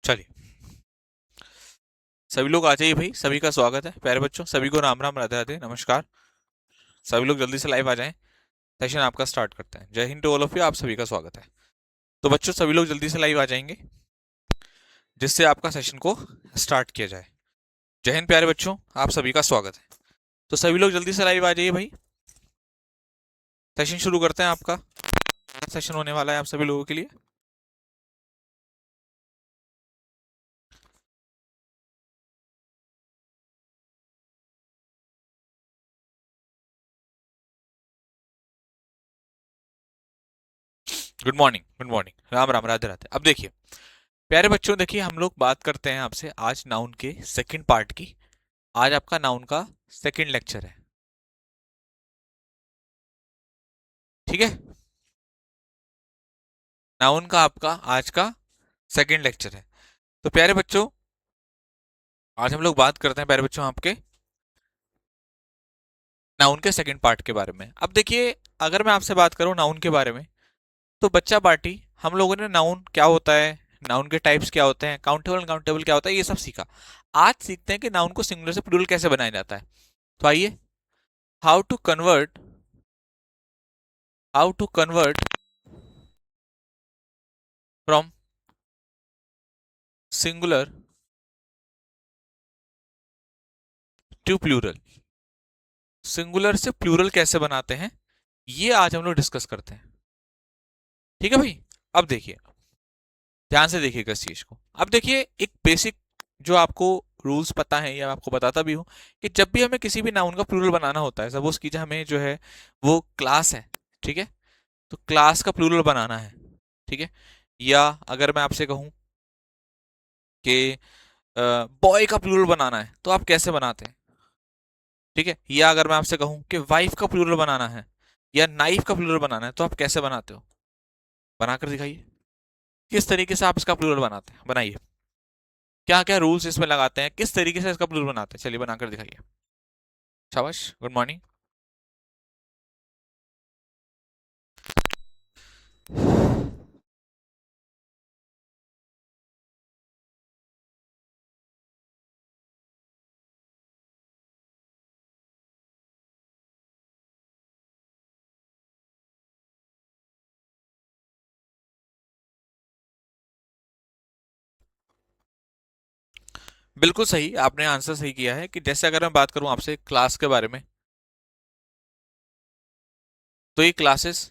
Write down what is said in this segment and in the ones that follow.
चलिए, सभी लोग आ जाइए भाई। सभी का स्वागत है प्यारे बच्चों। सभी को राम राम, राधे राधे, नमस्कार। सभी लोग जल्दी से लाइव आ जाएं। सेशन आपका स्टार्ट करते हैं। जय हिंद टू ऑल ऑफ यू। आप सभी का स्वागत है। तो बच्चों, सभी लोग जल्दी से लाइव आ जाएंगे जिससे आपका सेशन को स्टार्ट किया जाए। जय हिंद प्यारे बच्चों, आप सभी का स्वागत है। तो सभी लोग जल्दी से लाइव आ जाइए भाई। सेशन शुरू करते हैं आपका। सेशन होने वाला है आप सभी लोगों के लिए। Good morning, good morning, Ram Ram, Radhe Radhe. अब देखिए प्यारे बच्चों, देखिए हम लोग बात करते हैं आपसे आज नाउन के सेकंड पार्ट की। आज आपका नाउन का सेकंड लेक्चर है, ठीक है। नाउन का आपका आज का सेकंड लेक्चर है। तो प्यारे बच्चों, आज हम लोग बात करते हैं प्यारे बच्चों आपके नाउन के सेकंड पार्ट के बारे में। अब देखिए, अगर मैं आपसे बात करूं नाउन के बारे में, तो बच्चा पार्टी हम लोगों ने नाउन क्या होता है, नाउन के टाइप्स क्या होते हैं, काउंटेबल अनकाउंटेबल क्या होता है, ये सब सीखा। आज सीखते हैं कि नाउन को सिंगुलर से प्लूरल कैसे बनाया जाता है। तो आइए, how to convert how to convert from singular to plural. Singular से प्लूरल कैसे बनाते हैं, ये आज हम लोग डिस्कस करते हैं, ठीक है भाई। अब देखिए, ध्यान से देखिएगा इस चीज को। अब देखिए, एक बेसिक जो आपको रूल्स पता है या आपको बताता भी हूं कि जब भी हमें किसी भी नाउन का प्लूरल बनाना होता है, सपोज कीजिए हमें जो है वो क्लास है, ठीक है। तो क्लास का प्लूरल बनाना है, ठीक है। या अगर मैं आपसे कहूं कि बॉय का प्लूरल बनाना है, तो आप कैसे बनाते हैं, ठीक है। या अगर मैं आपसे कहूं कि वाइफ का प्लूरल बनाना है या नाइफ का प्लूरल बनाना है, तो आप कैसे बनाते हो, बनाकर दिखाइए। किस तरीके से आप इसका प्लूरल बनाते हैं, बनाइए। क्या क्या रूल्स इसमें लगाते हैं, किस तरीके से इसका प्लूरल बनाते हैं, चलिए बनाकर दिखाइए। शाबाश, गुड मॉर्निंग। बिल्कुल सही, आपने आंसर सही किया है कि जैसे अगर मैं बात करूं आपसे क्लास के बारे में, तो ये क्लासेस,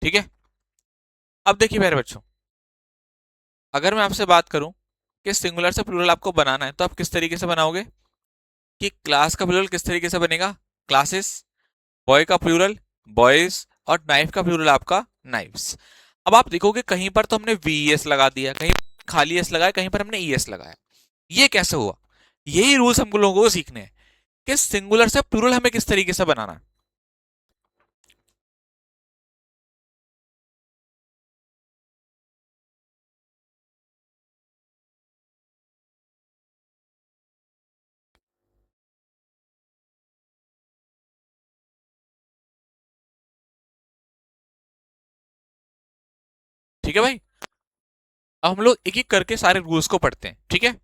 ठीक है। अब देखिए मेरे बच्चों, अगर मैं आपसे बात करूं कि सिंगुलर से प्लूरल आपको बनाना है, तो आप किस तरीके से बनाओगे कि क्लास का प्लूरल किस तरीके से बनेगा, क्लासेस। बॉय का प्लूरल बॉयज, और नाइफ का प्लूरल आपका नाइफ्स। अब आप देखोगे कहीं पर तो हमने वीएस लगा दिया, कहीं खाली एस लगाया, कहीं पर हमने ईएस लगाया। ये कैसे हुआ? यही रूल्स हम लोगों को सीखने हैं कि सिंगुलर से प्लूरल हमें किस तरीके से बनाना है। ठीक है भाई। अब हम लोग एक एक करके सारे रूल्स को पढ़ते हैं, ठीक है।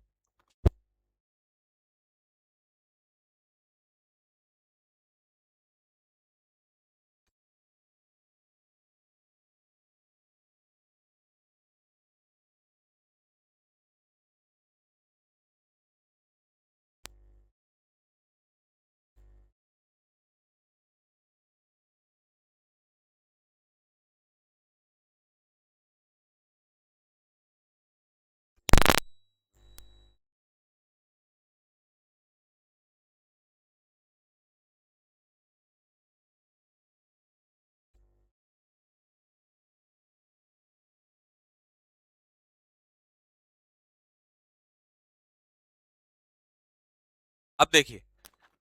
अब देखिए,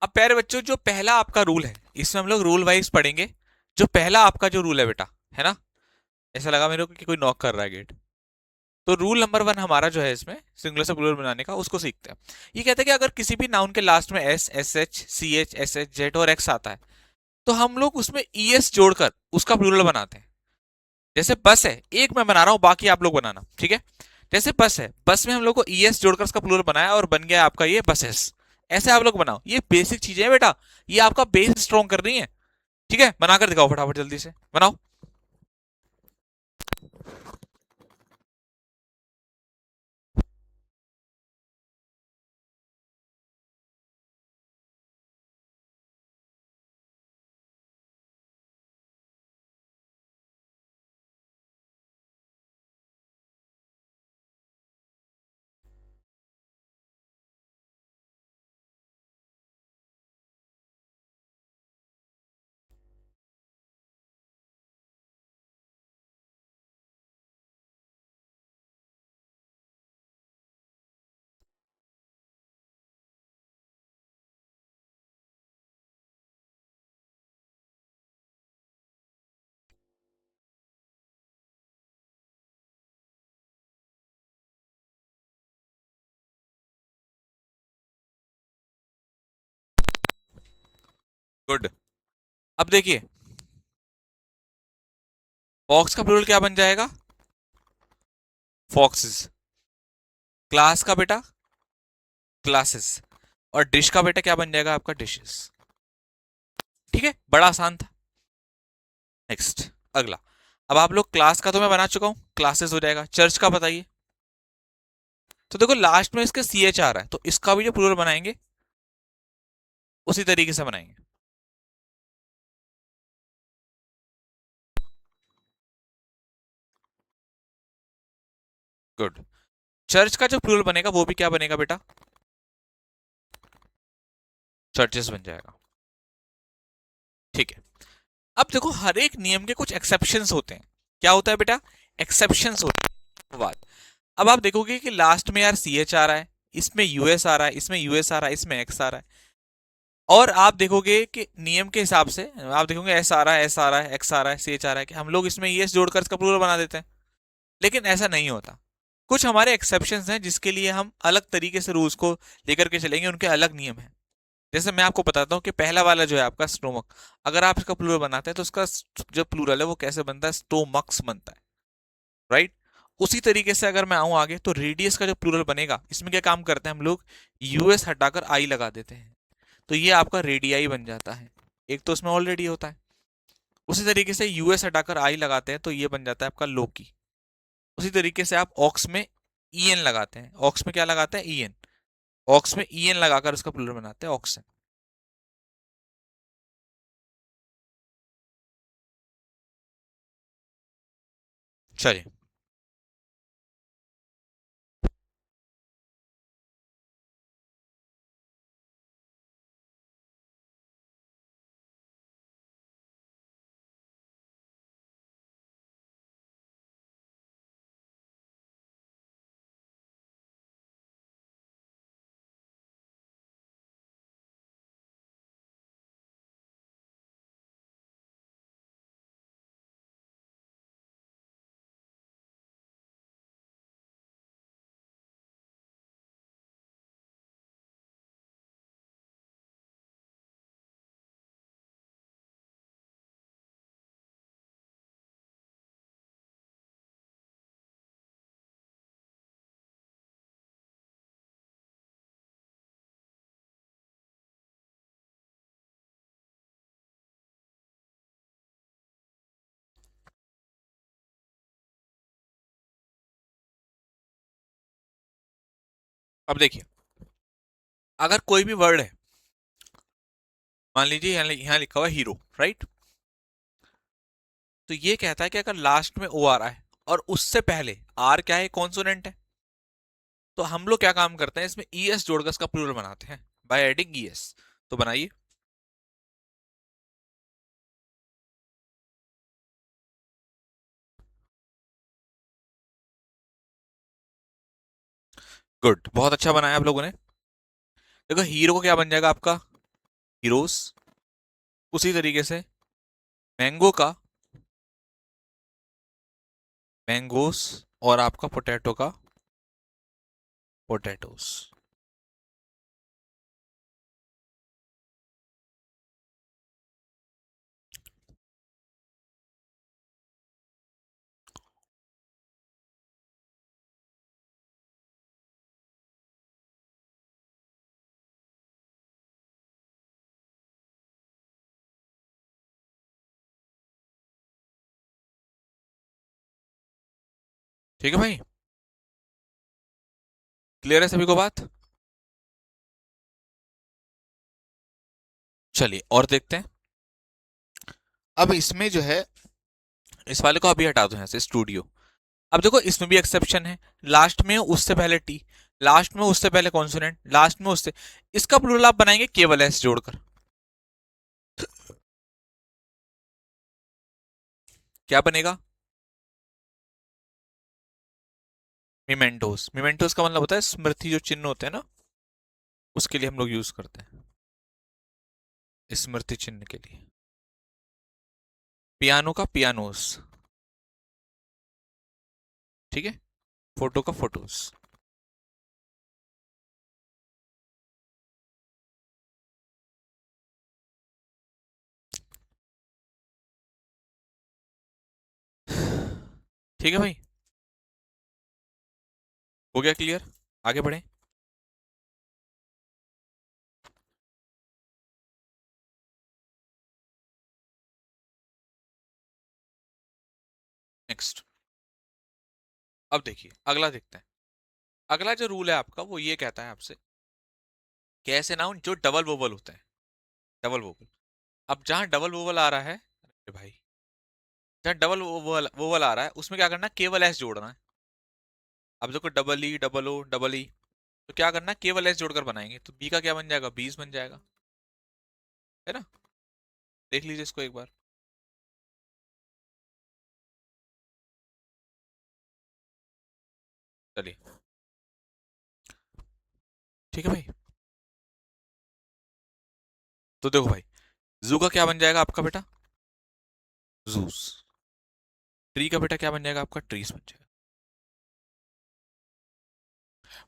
अब प्यारे बच्चों, जो पहला आपका रूल है, इसमें हम लोग रूल वाइज पढ़ेंगे। जो पहला आपका जो रूल है बेटा, है ना, ऐसा लगा मेरे को कि कोई नॉक कर रहा है गेट। तो रूल नंबर 1 हमारा जो है इसमें सिंगुलर से प्लूरल बनाने का, उसको सीखते हैं। ये कहते हैं कि अगर किसी भी नाउन के लास्ट में S, S H, C H, S H, Z और एक्स आता है, तो हम लोग उसमें ई एस जोड़कर उसका प्लूरल बनाते हैं। जैसे बस है, एक मैं बना रहा हूं, बाकी आप लोग बनाना, ठीक है। जैसे बस है, बस में हम लोग को ई एस जोड़कर उसका प्लूरल बनाया और बन गया आपका ये बसेस। ऐसे आप लोग बनाओ, ये बेसिक चीजें हैं बेटा, ये आपका बेस स्ट्रॉन्ग करनी है। ठीक है, बनाकर दिखाओ फटाफट, जल्दी से बनाओ। गुड। अब देखिए, फॉक्स का प्लूरल क्या बन जाएगा? फॉक्सेस। क्लास का बेटा क्लासेस। और डिश का बेटा क्या बन जाएगा आपका? डिशेस। ठीक है, बड़ा आसान था। नेक्स्ट, अगला। अब आप लोग क्लास का तो मैं बना चुका हूं, क्लासेस हो जाएगा। चर्च का बताइए। तो देखो लास्ट में इसके सी एच आ रहा है, तो इसका भी जो प्लूरल बनाएंगे उसी तरीके से बनाएंगे। गुड। चर्च का जो प्लूरल बनेगा वो भी क्या बनेगा बेटा? चर्चेस बन जाएगा। ठीक है। अब देखो हर एक नियम के कुछ एक्सेप्शंस होते हैं। क्या होता है बेटा? एक्सेप्शंस होते हैं। बात, अब आप देखोगे कि लास्ट में यार सी एच आ रहा है, इसमें यूएस आ रहा है, इसमें यूएस आ रहा है, इसमें एक्स आ रहा है। और आप देखोगे कि नियम के हिसाब से आप देखोगे एस आ रहा है, एस आ रहा है, एक्स आ रहा है, सी एच आ रहा है, कि हम लोग इसमें ईएस जोड़कर इसका प्लूरल बना देते हैं। लेकिन ऐसा नहीं होता। कुछ हमारे एक्सेप्शंस हैं जिसके लिए हम अलग तरीके से रूल्स को लेकर के चलेंगे, उनके अलग नियम हैं। जैसे मैं आपको बताता हूँ कि पहला वाला जो है आपका स्टोमक, अगर आप इसका प्लूरल बनाते हैं तो उसका जो प्लूरल है वो कैसे बनता है? स्टोमक्स बनता है, राइट। उसी तरीके से अगर मैं आऊं आगे, तो रेडियस का जो प्लूरल बनेगा, इसमें क्या काम करते हैं हम लोग? यूएस हटाकर आई लगा देते हैं, तो ये आपका रेडियाई बन जाता है। एक तो उसमें ऑलरेडी होता है। उसी तरीके से यूएस हटाकर आई लगाते हैं तो ये बन जाता है आपका लोकी। उसी तरीके से आप ऑक्स में ईएन लगाते हैं, ऑक्स में क्या लगाते हैं? ईएन। ऑक्स में ईएन लगाकर उसका प्लूरल बनाते हैं, ऑक्सन। चलिए। अब देखिए, अगर कोई भी वर्ड है, मान लीजिए यहाँ लिखा हुआ हीरो, राइट। तो ये कहता है कि अगर लास्ट में ओ आ रहा है और उससे पहले आर क्या है? कॉन्सोनेंट है। तो हम लोग क्या काम करते हैं, इसमें ई एस जोड़कर इसका प्लूरल बनाते हैं बाय एडिंग ई एस। तो बनाइए। गुड, बहुत अच्छा बनाया आप लोगों ने। देखो हीरो को क्या बन जाएगा आपका? हीरोस। उसी तरीके से मैंगो का मैंगोस। और आपका पोटैटो का पोटैटोस। ठीक है भाई, क्लियर है सभी को बात? चलिए और देखते हैं। अब इसमें जो है, इस वाले को अभी हटा दो यहाँ से, स्टूडियो। अब देखो इसमें भी एक्सेप्शन है, लास्ट में उससे पहले टी, लास्ट में उससे पहले कॉन्सोनेंट, लास्ट में उससे, इसका प्लूरल आप बनाएंगे केवल एस जोड़कर। क्या बनेगा? मिमेंटोस। मिमेंटोस का मतलब होता है स्मृति, जो चिन्ह होते हैं ना, उसके लिए हम लोग यूज करते हैं, स्मृति चिन्ह के लिए। पियानो का पियानोस। ठीक है, फोटो का फोटोस। ठीक है भाई, हो गया क्लियर? आगे बढ़े। नेक्स्ट, अब देखिए अगला देखते हैं। अगला जो रूल है आपका वो ये कहता है आपसे कि ऐसे नाउन जो डबल वोवल होते हैं, डबल वोवल। अब जहां डबल वोवल आ रहा है, अरे भाई, जहां डबल वोवल वोवल आ रहा है उसमें क्या करना है, केवल एस जोड़ना है। अब देखो double E, double O, double E, तो क्या करना है, केवल एस जोड़कर बनाएंगे, तो बी का क्या बन जाएगा, बीस बन जाएगा, है ना? देख लीजिए इसको एक बार। चलिए, ठीक है भाई। तो देखो भाई, जू का क्या बन जाएगा आपका बेटा, जूस। ट्री का बेटा क्या बन जाएगा आपका, ट्रीज बन जाएगा।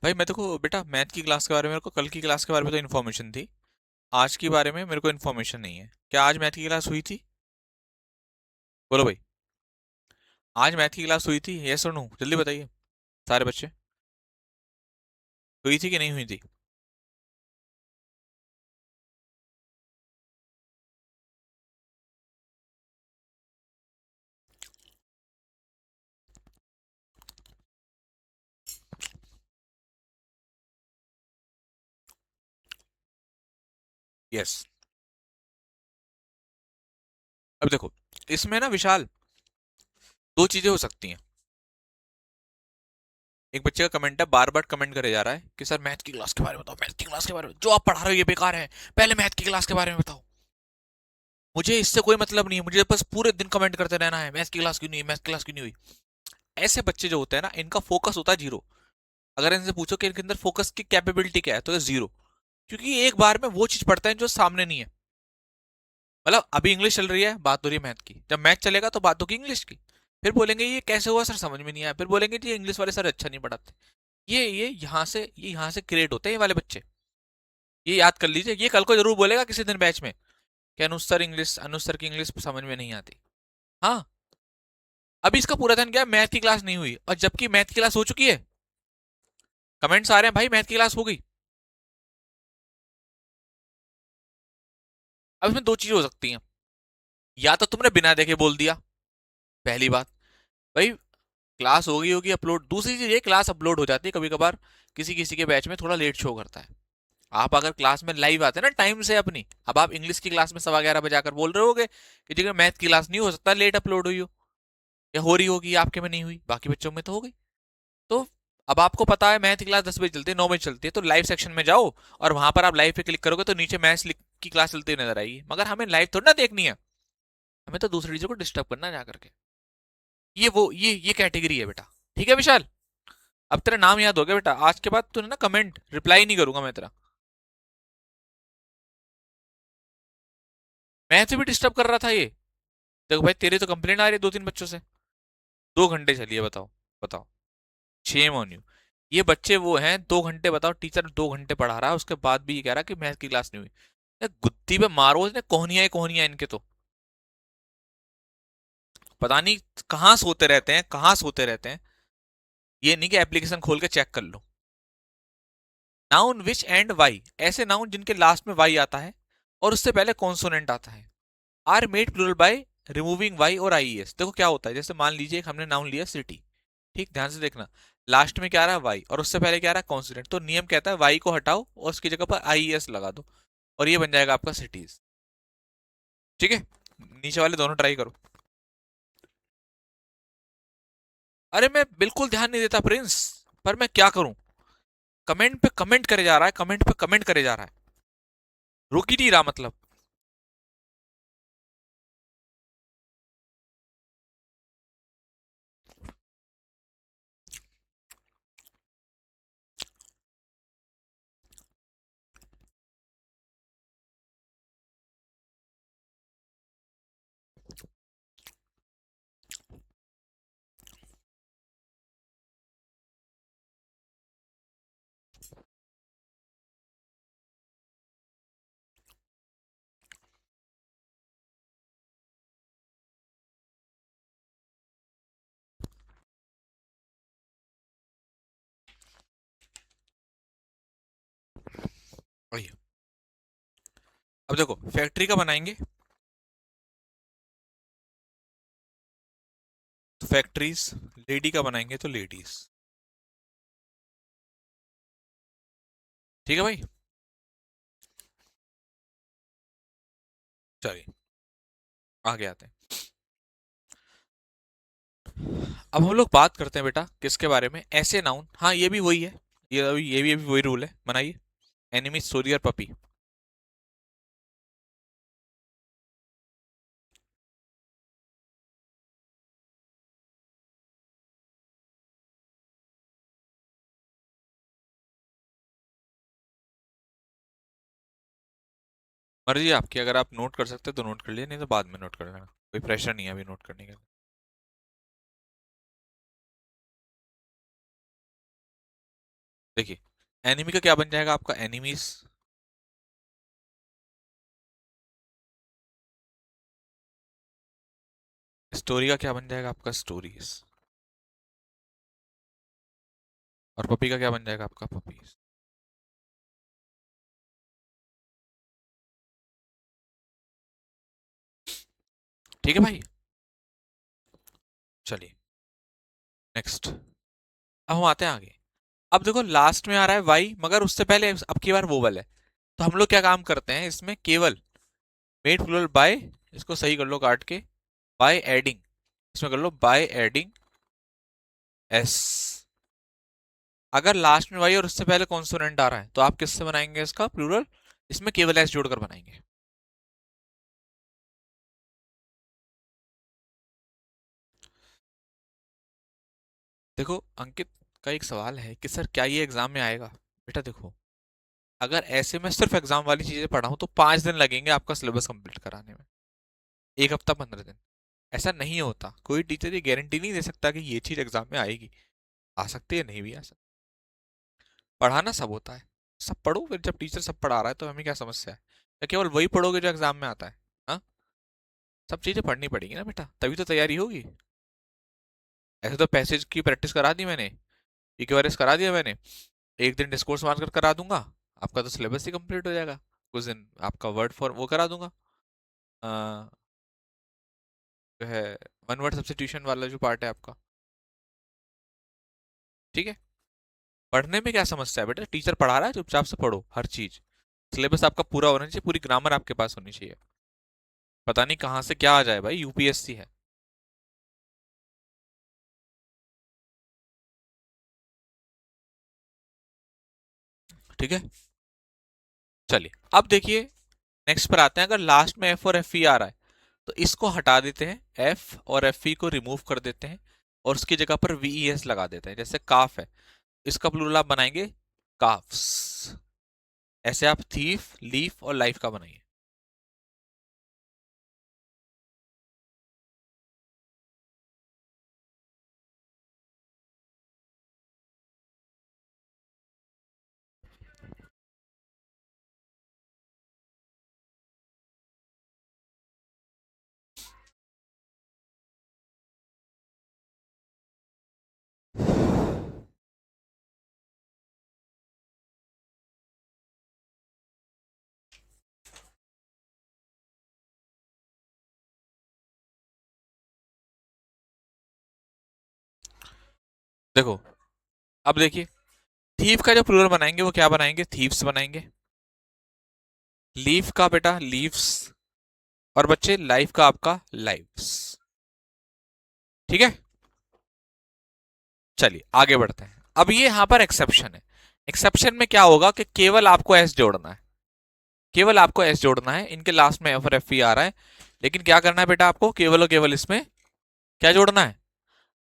भाई मैं देखो बेटा, मैथ की क्लास के बारे में मेरे को, कल की क्लास के बारे में तो इन्फॉर्मेशन थी, आज के बारे में मेरे को इन्फॉर्मेशन नहीं है। क्या आज मैथ की क्लास हुई थी? बोलो भाई, आज मैथ की क्लास हुई थी, यस और नो, जल्दी बताइए सारे बच्चे। हुई थी कि नहीं हुई थी? यस। अब देखो, इसमें ना विशाल, दो चीजें हो सकती हैं। एक बच्चे का कमेंट है, बार बार कमेंट करे जा रहा है कि सर मैथ की क्लास के बारे में बताओ, मैथ की क्लास के बारे में, जो आप पढ़ा रहे हो ये बेकार है, पहले मैथ की क्लास के बारे में बताओ। मुझे इससे कोई मतलब नहीं है, मुझे बस पूरे दिन कमेंट करते रहना है, मैथ की क्लास क्यों नहीं हुई, मैथ की क्लास क्यों नहीं हुई। ऐसे बच्चे जो होते हैं ना, इनका फोकस होता है जीरो। अगर इनसे पूछो कि इनके अंदर फोकस की कैपेबिलिटी क्या है, तो ये जीरो। क्योंकि एक बार में वो चीज पढ़ते हैं जो सामने नहीं है। मतलब अभी इंग्लिश चल रही है, बात हो रही है मैथ की, जब मैथ चलेगा तो बात होगी इंग्लिश की। फिर बोलेंगे ये कैसे हुआ सर, समझ में नहीं आया, फिर बोलेंगे जी इंग्लिश वाले सर अच्छा नहीं पढ़ाते। ये यहाँ से क्रिएट होते हैं ये वाले बच्चे। ये याद कर लीजिए, ये कल को जरूर बोलेगा किसी दिन बैच में कि अनुज सर की इंग्लिश समझ में नहीं आती। हाँ, अभी इसका पूरा ध्यान क्या है, मैथ की क्लास नहीं हुई, और जबकि मैथ की क्लास हो चुकी है। कमेंट्स आ रहे हैं भाई, मैथ की क्लास हो गई। अब इसमें दो चीजें हो सकती हैं, या तो तुमने बिना देखे बोल दिया, पहली बात। भाई क्लास हो गई होगी अपलोड, दूसरी चीज ये, क्लास अपलोड हो जाती है कभी कभार, किसी किसी के बैच में थोड़ा लेट शो करता है। आप अगर क्लास में लाइव आते हैं ना टाइम से अपनी, अब आप इंग्लिश की क्लास में 11:15 बजे आकर बोल रहे होगे कि जगह मैथ की क्लास नहीं, हो सकता लेट अपलोड हुई हो, या हो रही होगी, आपके में नहीं हुई, बाकी बच्चों में तो हो गई। तो अब आपको पता है मैथ की क्लास 10 बजे चलती है, 9 बजे चलती है, तो लाइव सेक्शन में जाओ, और वहां पर आप लाइव पे क्लिक करोगे तो नीचे मैथ्स की क्लास चलती हुई नजर आएगी। मगर हमें लाइव थोड़ी ना देखनी है, हमें तो दूसरी चीजों को डिस्टर्ब करना है जाकर के। ये कैटेगरी है बेटा। ठीक है विशाल, अब तेरा नाम याद हो गया बेटा, आज के बाद तूने ना कमेंट रिप्लाई नहीं करूंगा मैं तेरा। मैथ भी डिस्टर्ब कर रहा था ये। देखो भाई, तेरी तो कंप्लेंट आ रही है 2-3 बच्चों से, 2 घंटे चलिए, बताओ बताओ। Shame on you. ये बच्चे वो हैं, 2 घंटे बताओ टीचर 2 घंटे पढ़ा रहा है, उसके बाद भी ये कह रहा है कि मैथ की क्लास नहीं हुई। ये गुत्ती पे मारो इसने, कोहनिया ही कोहनिया इनके तो। पता नहीं कहाँ सोते रहते हैं, कहाँ सोते रहते हैं। ये नहीं कि एप्लीकेशन खोल के चेक कर लो। नाउन विच एंड वाई, ऐसे नाउन जिनके लास्ट में वाई आता है और उससे पहले कॉन्सोनेंट आता है, are made plural by removing Y और आई एस। देखो क्या होता है, जैसे मान लीजिए हमने नाउन लिया सिटी, ठीक, ध्यान से देखना, लास्ट में क्या आ रहा है वाई और उससे पहले क्या आ रहा है कॉन्सोनेंट, तो नियम कहता है वाई को हटाओ और उसकी जगह पर आई एस लगा दो और ये बन जाएगा आपका सिटीज। ठीक है, नीचे वाले दोनों ट्राई करो। अरे मैं बिल्कुल ध्यान नहीं देता प्रिंस, पर मैं क्या करूं, कमेंट पे कमेंट करे जा रहा है, कमेंट पे कमेंट करे जा रहा है, रुक ही नहीं रहा मतलब। वही, अब देखो फैक्ट्री का बनाएंगे तो फैक्ट्रीज, लेडी का बनाएंगे तो लेडीज। ठीक है भाई, चलिए आगे आते हैं। अब हम लोग बात करते हैं बेटा किसके बारे में, ऐसे नाउन, हाँ ये भी वही है, ये भी वही रूल है, बनाइए। एनिमी, स्टोरी और पपी। मर्जी है आपकी, अगर आप नोट कर सकते तो नोट कर लिए, नहीं तो बाद में नोट कर लेना, कोई प्रेशर नहीं है अभी नोट करने का। देखिए, एनिमी का क्या बन जाएगा आपका, एनिमीज। स्टोरी का क्या बन जाएगा आपका, स्टोरीज। और पपी का क्या बन जाएगा आपका, पपीज। ठीक है भाई, चलिए नेक्स्ट। अब हम आते हैं आगे। अब देखो लास्ट में आ रहा है वाई, मगर उससे पहले अब की बार वोवल है, तो हम लोग क्या काम करते हैं इसमें, केवल मेड प्लूरल बाय, इसको सही कर लो काट के, बाय एडिंग, इसमें कर लो बाय एडिंग एस। अगर लास्ट में वाई और उससे पहले कॉन्सोनेंट आ रहा है तो आप किससे बनाएंगे इसका प्लूरल, इसमें केवल एस जोड़कर बनाएंगे। देखो अंकित का एक सवाल है कि सर क्या ये एग्जाम में आएगा। बेटा देखो, अगर ऐसे में सिर्फ एग्जाम वाली चीजें पढ़ाऊं तो 5 दिन लगेंगे आपका सिलेबस कंप्लीट कराने में, 1 हफ्ता 15 दिन। ऐसा नहीं होता, कोई टीचर ये गारंटी नहीं दे सकता कि ये चीज एग्जाम में आएगी, आ सकती है नहीं भी आ सकती। पढ़ाना सब होता है, सब पढ़ो, फिर जब टीचर सब पढ़ा रहा है तो हमें क्या समस्या है, या केवल वही पढ़ोगे जो एग्जाम में आता है। हाँ, सब चीजें पढ़नी पड़ेगी ना बेटा, तभी तो तैयारी होगी। ऐसे तो पैसेज की प्रैक्टिस करा दी मैंने, इक्वेरियस करा दिया मैंने, एक दिन डिस्कोर्स मार्कर करा दूंगा, आपका तो सिलेबस ही कंप्लीट हो जाएगा। कुछ दिन आपका वर्ड फॉर वो करा दूंगा, अ, जो है वन वर्ड सब्स्टिट्यूशन वाला जो पार्ट है आपका। ठीक है, पढ़ने में क्या समस्या है बेटा, टीचर पढ़ा रहा है चुपचाप से पढ़ो हर चीज, सिलेबस आपका पूरा होना चाहिए, पूरी ग्रामर आपके पास होनी चाहिए। पता नहीं कहाँ से क्या आ जाए भाई, यूपीएससी है। ठीक है, चलिए अब देखिए, नेक्स्ट पर आते हैं। अगर लास्ट में एफ और एफ ई आ रहा है तो इसको हटा देते हैं, एफ और एफ ई को रिमूव कर देते हैं और उसकी जगह पर वी एस लगा देते हैं। जैसे काफ है, इसका प्लूरल आप बनाएंगे काफ्स, ऐसे आप थीफ, लीफ और लाइफ का बनाइए। देखो, अब देखिए, थीव का जो प्लूरल बनाएंगे वो क्या बनाएंगे, थीव्स बनाएंगे। लीफ का बेटा लीव्स, और बच्चे लाइफ का आपका लाइव्स। ठीक है, चलिए आगे बढ़ते हैं। अब ये यहां पर एक्सेप्शन है। एक्सेप्शन में क्या होगा कि केवल आपको एस जोड़ना है, केवल आपको एस जोड़ना है। इनके लास्ट में एफ और एफ ई आ रहा है, लेकिन क्या करना है बेटा, आपको केवल और केवल इसमें क्या जोड़ना है,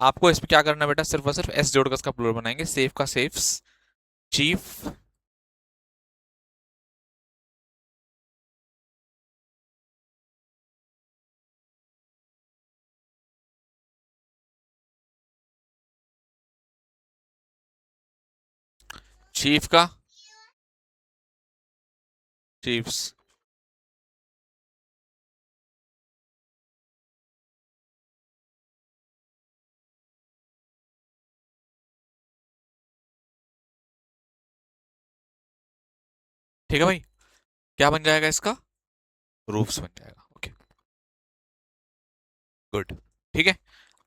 आपको इसमें क्या करना है बेटा, सिर्फ और सिर्फ एस जोड़कर इसका प्लूरल बनाएंगे। सेफ का सेफ्स, चीफ, चीफ का चीफ्स। ठीक है भाई, क्या बन जाएगा इसका, रूफ्स बन जाएगा। Okay, good. ठीक है,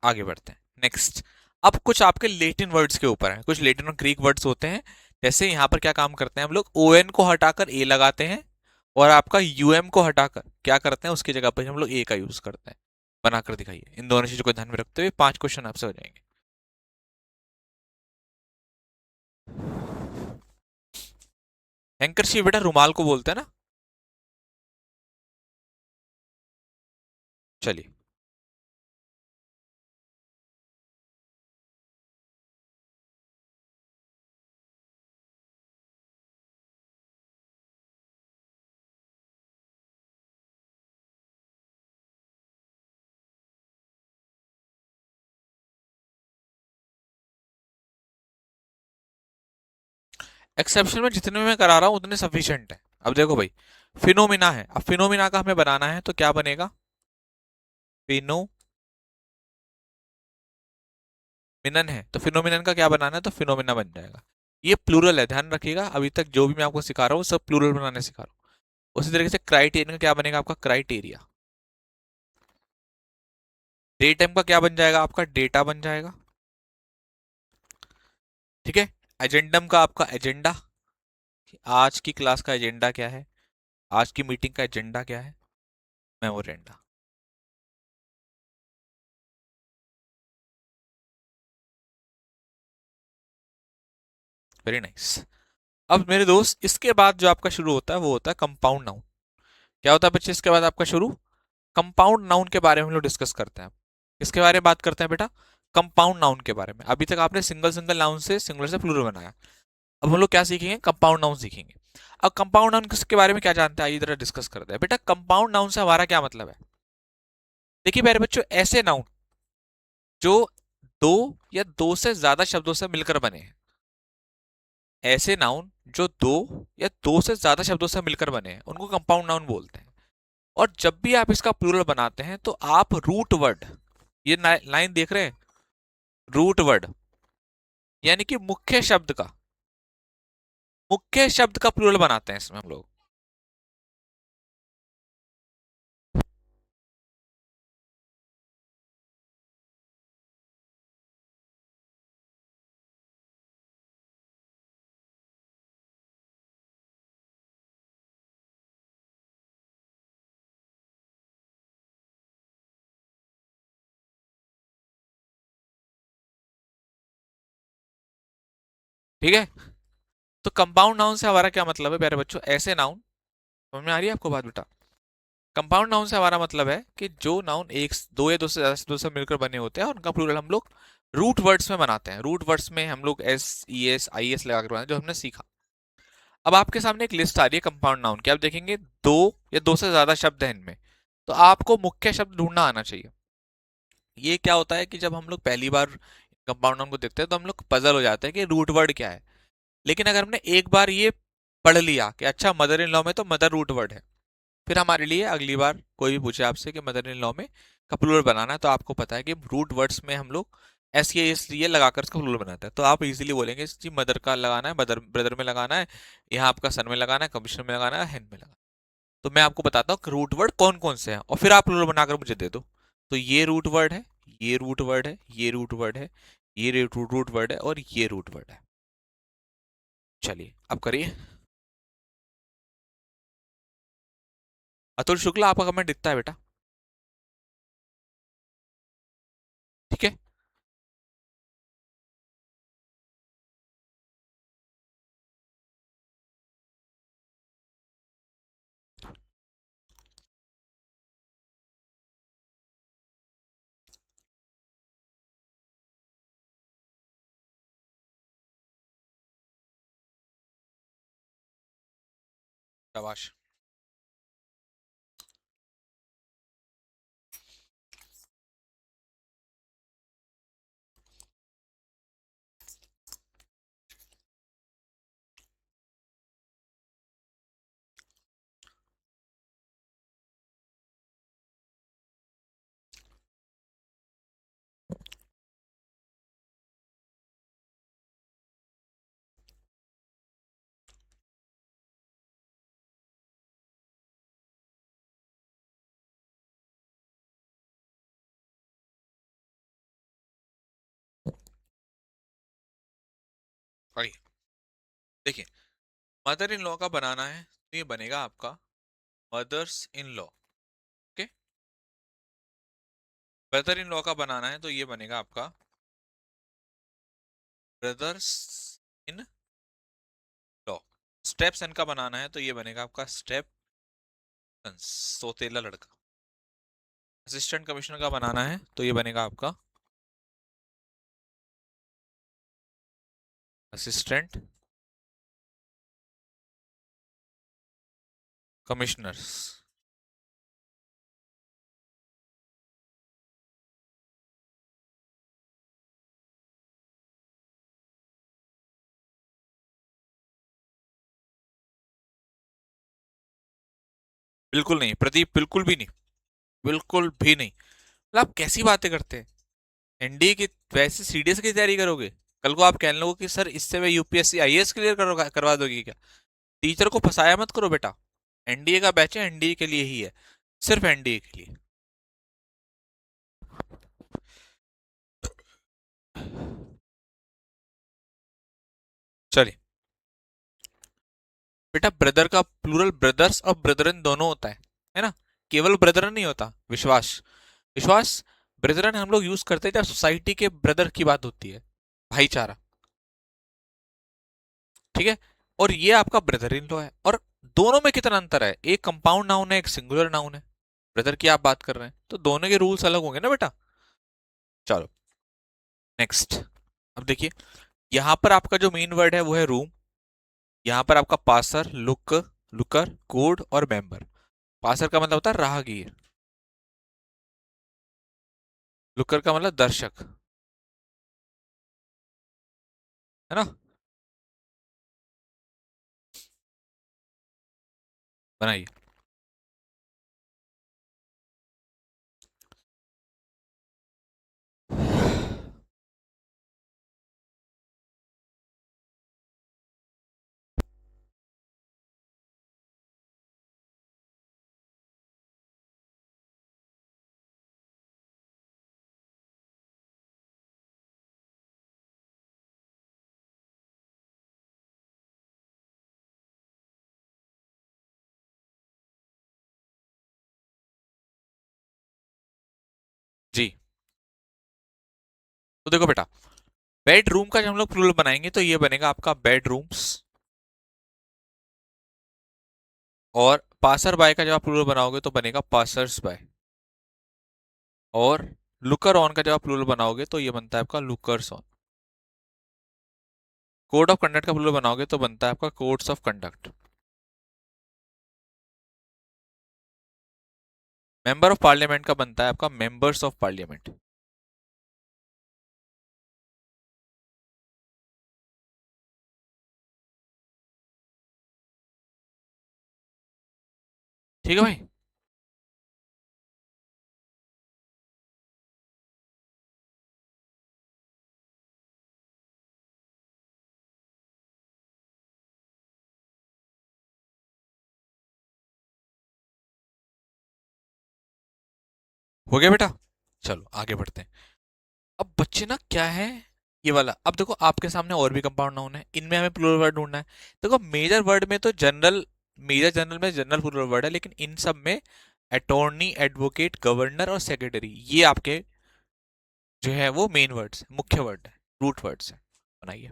आगे बढ़ते हैं नेक्स्ट। अब कुछ आपके लेटिन वर्ड्स के ऊपर है, कुछ लेटिन और ग्रीक वर्ड्स होते हैं। जैसे यहां पर क्या काम करते हैं हम लोग, ओ एन को हटाकर ए लगाते हैं, और आपका यूएम को हटाकर क्या करते हैं, उसकी जगह पर हम लोग ए का यूज करते हैं। बनाकर दिखाइए। इन दोनों चीजों को ध्यान में रखते हुए 5 क्वेश्चन आपसे हो जाएंगे। हैंकरशीफ बेटा रुमाल को बोलते हैं ना। चलिए, एक्सेप्शन में जितने मैं करा रहा हूं उतने सफिशिएंट है। अब देखो भाई, फिनोमिना है, अब फिनोमिना का हमें बनाना है तो क्या बनेगा, फिनोमिनन है तो फिनोमिनन का क्या बनाना है, तो फिनोमिना बन जाएगा। ये प्लूरल है, ध्यान रखिएगा। अभी तक जो भी मैं आपको सिखा रहा हूँ सब प्लूरल बनाने सिखा रहा हूँ। उसी तरीके से क्राइटेरियन का क्या बनेगा, आपका क्राइटेरिया। डे टाइम का क्या बन जाएगा, आपका डेटा बन जाएगा। ठीक है, एजेंडम का आपका एजेंडा, आज की क्लास का एजेंडा क्या है, आज की मीटिंग का एजेंडा क्या है, मेमोरेंडा। Very nice. अब मेरे दोस्त, इसके बाद जो आपका शुरू होता है वो होता है कंपाउंड नाउन। क्या होता है बच्चे इसके बाद आपका शुरू, कंपाउंड नाउन के बारे में हम लोग डिस्कस करते हैं। किसके बारे में बात करते हैं बेटा, कंपाउंड नाउन के बारे में। अभी तक आपने सिंगल सिंगल नाउन से, सिंगुलर से प्लूरल बनाया। अब हम लोग क्या सीखेंगे, कंपाउंड नाउन सीखेंगे। अब कंपाउंड नाउन किसके बारे में क्या जानते हैं, आइए जरा डिस्कस करते हैं। बेटा कंपाउंड नाउन से हमारा क्या मतलब है, देखिए प्यारे बच्चों, ऐसे नाउन जो दो या दो से ज्यादा शब्दों से मिलकर बने हैं, ऐसे नाउन जो दो या दो से ज्यादा शब्दों से मिलकर बने हैं उनको कंपाउंड नाउन बोलते हैं। और जब भी आप इसका प्लूरल बनाते हैं तो आप रूट वर्ड, ये लाइन देख रहे हैं, रूट वर्ड यानी कि मुख्य शब्द का प्लूरल बनाते हैं इसमें हम लोग। ठीक है, तो कंपाउंड नाउन से हमारा क्या मतलब है प्यारे बच्चों, ऐसे नाउन, समझ में आ रही है आपको बात बेटा। कंपाउंड नाउन से हमारा मतलब है कि जो नाउन एक दो या दो से ज्यादा शब्दों से मिलकर बने होते हैं उनका प्लूरल हम लोग रूट वर्ड्स में बनाते हैं। रूट वर्ड्स में हम लोग S E S I S लगाकर बनाते हैं, जो हमने सीखा। अब आपके सामने एक लिस्ट आ रही है कंपाउंड नाउन की, आप देखेंगे दो या दो से ज्यादा शब्द हैं इनमें, तो आपको मुख्य शब्द ढूंढना आना चाहिए। ये क्या होता है कि जब हम लोग पहली बार कंपाउंड नाउन को देखते हैं तो हम लोग पजल हो जाते हैं कि रूट वर्ड क्या है। लेकिन अगर हमने एक बार ये पढ़ लिया कि अच्छा मदर इन लॉ में तो मदर रूट वर्ड है, फिर हमारे लिए अगली बार कोई भी पूछे आपसे कि मदर इन लॉ में का प्लूरल बनाना है, तो आपको पता है कि रूट वर्ड्स में हम लोग एस ये एस ये लगाकर इसका प्लूरल बनाते हैं। तो आप इजीली बोलेंगे जी मदर का लगाना है, मदर ब्रदर में लगाना है, यहाँ आपका सन में लगाना है, कमिश्नर में लगाना है, हेन में लगाना है। तो मैं आपको बताता हूँ रूट वर्ड कौन कौन से हैं और फिर आप प्लूरल बनाकर मुझे दे दो। तो ये रूट वर्ड है, ये रूट वर्ड है, ये रूट वर्ड है, ये रूट वर्ड है और ये रूट वर्ड है। चलिए अब करिए। अतुल शुक्ला आपका कमेंट दिखता है बेटा। ठीक है। शाबाश। आइए देखिए, मदर इन लॉ का बनाना है तो ये बनेगा आपका mother's in law. Okay. Brother in law का बनाना है तो ये बनेगा आपका ब्रदर्स इन लॉ। स्टेप सन का बनाना है तो ये बनेगा आपका स्टेप सोतेला लड़का। असिस्टेंट कमिश्नर का बनाना है तो ये बनेगा आपका असिस्टेंट कमिश्नर्स। बिल्कुल नहीं प्रदीप, बिल्कुल भी नहीं, बिल्कुल भी नहीं। मतलब आप कैसी बातें करते हैं? एनडीए की वैसे सीडीएस की तैयारी करोगे? कल को आप कहने लगो कि सर इससे मैं यूपीएससी आईएएस क्लियर करवा दोगे क्या? टीचर को फंसाया मत करो बेटा। एनडीए का बैच है, एनडीए के लिए ही है, सिर्फ एनडीए के लिए। चलिए बेटा, ब्रदर का प्लूरल ब्रदर्स और ब्रदरन दोनों होता है ना? केवल ब्रदरन नहीं होता। विश्वास, विश्वास ब्रदरन हम लोग यूज करते हैं जब सोसाइटी के ब्रदर की बात होती है, भाईचारा। ठीक है। और ये आपका ब्रदर इन लॉ है। और दोनों में कितना अंतर है? एक कंपाउंड नाउन है, एक सिंगुलर नाउन है। ब्रदर की आप बात कर रहे हैं तो दोनों के रूल्स अलग होंगे ना बेटा। चलो नेक्स्ट। अब देखिए, यहां पर आपका जो मेन वर्ड है वो है रूम। यहां पर आपका पासर, लुक, लुकर, कोड और मेंबर। पासर का मतलब होता है राहगीर। लुकर का मतलब दर्शक, है ना? बनाइए। जी, तो देखो बेटा, बेडरूम का जब हम लोग प्लूरल बनाएंगे तो ये बनेगा आपका बेडरूम्स। और पासर बाय का जब आप प्लूरल बनाओगे तो बनेगा पासर्स बाय। और लुकर ऑन का जब आप प्लूरल बनाओगे तो ये बनता है आपका lookers on. Code of conduct का प्लूरल बनाओगे तो बनता है आपका codes of conduct. Member of parliament का बनता है आपका मेंबर्स ऑफ पार्लियामेंट। ठीक है भाई। हो गया बेटा। चलो आगे बढ़ते हैं। अब बच्चे ना क्या है, ये वाला। अब देखो आपके सामने और भी कंपाउंड नाउन है, इनमें हमें प्लूरल वर्ड ढूंढना है। देखो मेजर वर्ड में तो जनरल, मेजर जनरल में जनरल प्लूरल वर्ड है, लेकिन इन सब में अटॉर्नी, एडवोकेट, गवर्नर और सेक्रेटरी, ये आपके जो है वो मेन वर्ड्स, मुख्य वर्ड है, रूट वर्ड्स है। बनाइए।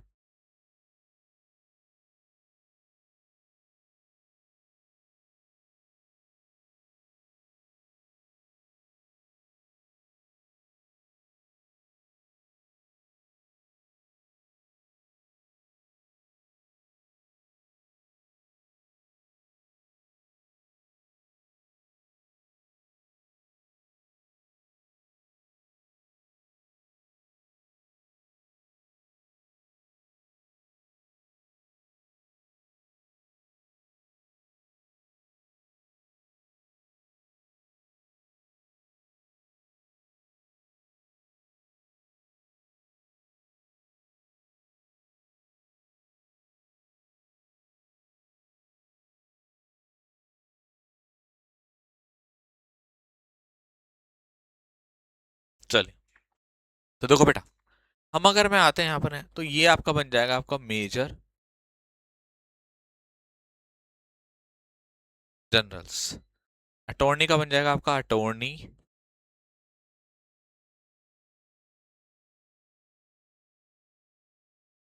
चलिए, तो देखो बेटा, हम अगर में आते हैं यहाँ पर है, तो ये आपका बन जाएगा आपका मेजर जनरल्स। अटॉर्नी का बन जाएगा आपका अटॉर्नी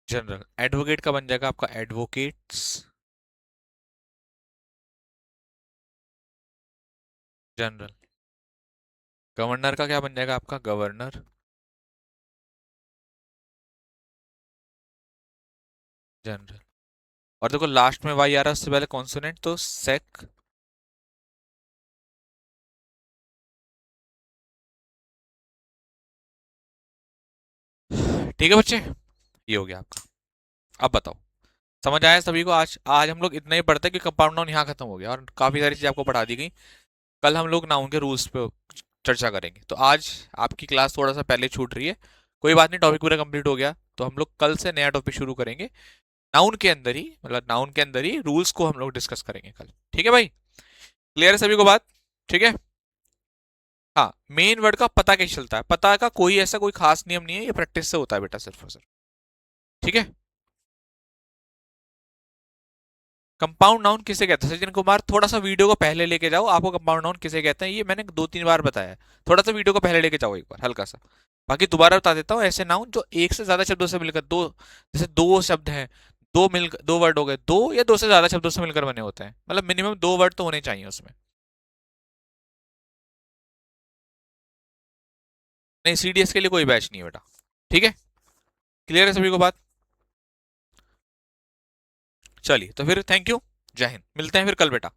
जनरल। एडवोकेट का बन जाएगा आपका एडवोकेट्स जनरल। गवर्नर का क्या बन जाएगा आपका गवर्नर जनरल। और देखो लास्ट में वाई आ रहा है, उससे पहले कॉन्सोनेंट, तो सेक ठीक है बच्चे, ये हो गया आपका। अब बताओ, समझ आया सभी को? आज आज हम लोग इतना ही पढ़ते हैं कि कंपाउंड नाउन यहाँ खत्म हो गया और काफी सारी चीजें आपको पढ़ा दी गई। कल हम लोग नाउन के रूल्स पे चर्चा करेंगे। तो आज आपकी क्लास थोड़ा सा पहले छूट रही है, कोई बात नहीं, टॉपिक पूरा कंप्लीट हो गया। तो हम लोग कल से नया टॉपिक शुरू करेंगे, नाउन के अंदर ही, मतलब नाउन के अंदर ही रूल्स को हम लोग डिस्कस करेंगे कल। ठीक है भाई, क्लियर है सभी को बात? ठीक है। हाँ, मेन वर्ड का पता कैसे चलता है, पता का कोई ऐसा कोई खास नियम नहीं है, ये प्रैक्टिस से होता है बेटा, सिर्फ और सिर्फ। ठीक है। कंपाउंड नाउन किसे कहते हैं सचिन कुमार? थोड़ा सा वीडियो को पहले लेके जाओ, आपको कंपाउंड नाउन किसे कहते हैं ये मैंने 2-3 बार बताया है। थोड़ा सा वीडियो को पहले लेके जाओ एक बार, हल्का सा। बाकी दोबारा बता देता हूँ, ऐसे नाउन जो एक से ज्यादा शब्दों से मिलकर, दो जैसे दो शब्द हैं, दो मिल दो वर्ड हो गए, दो या दो से ज्यादा शब्दों से मिलकर बने होते हैं, मतलब मिनिमम 2 वर्ड तो होने चाहिए उसमें। नहीं, सीडीएस के लिए कोई बैच नहीं है बेटा। ठीक है, क्लियर है सभी को बात? चलिए, तो फिर थैंक यू, जय हिंद, मिलते हैं फिर कल बेटा।